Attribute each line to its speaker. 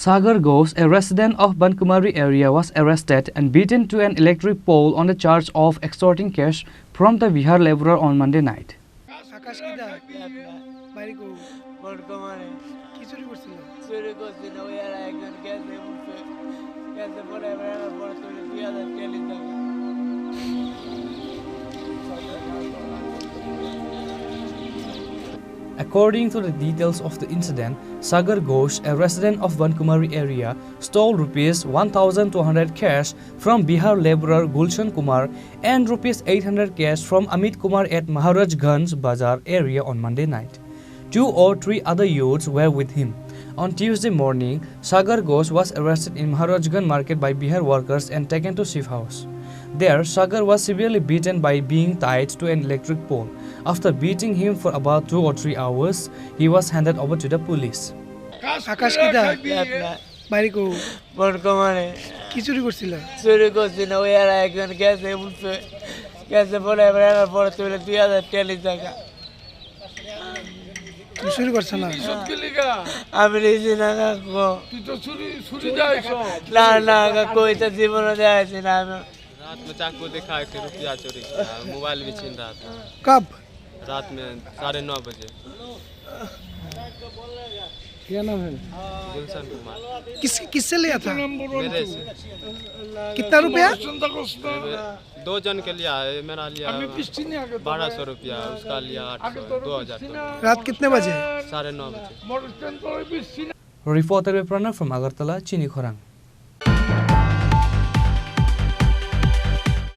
Speaker 1: Sagar Ghosh, a resident of Bankumari area, was arrested and beaten to an electric pole on the charge of extorting cash from the Bihar laborer on Monday night. According to the details of the incident, Sagar Ghosh, a resident of Bankumari area, stole rupees 1,200 cash from Bihar laborer Gulshan Kumar and rupees 800 cash from Amit Kumar at Maharajganj Bazar area on Monday night. 2 or 3 other youths were with him. On Tuesday morning, Sagar Ghosh was arrested in Maharajganj market by Bihar workers and taken to Chief House. There, Sagar was severely beaten by being tied to an electric pole. After beating him for about 2 or 3 hours, he was handed over to the police.
Speaker 2: আকাশ কি দা বাড়ি কো
Speaker 3: বর্তমানে
Speaker 2: কি চুরি করছিল
Speaker 3: চুরি করছি না ওই আর একজন গেছে বলছে গেছে বলে এবার পরে তুলে 2000 টেলি টাকা
Speaker 2: তুই চুরি করছ না
Speaker 3: আমি রিজি না গো
Speaker 4: তুই তো চুরি যাইছ
Speaker 3: না না कोई तो জীবনে যাইছি না আমি
Speaker 5: रात में चाकू दिखा के रुपया चोरी किया मोबाइल भी छीन रहा था
Speaker 2: कब
Speaker 5: रात में 9:30 बजे
Speaker 2: क्या नाम है
Speaker 5: गुलशन कुमार
Speaker 2: किससे लिया था
Speaker 5: मेरे से
Speaker 2: कितना रुपया
Speaker 5: 2 जन के लिया है मेरा लिया 1200 रुपया उसका लिया 800 2000
Speaker 2: रात कितने बजे
Speaker 5: 9:30 बजे
Speaker 1: Reported by Pranav from Agartala, Chini, Khorang.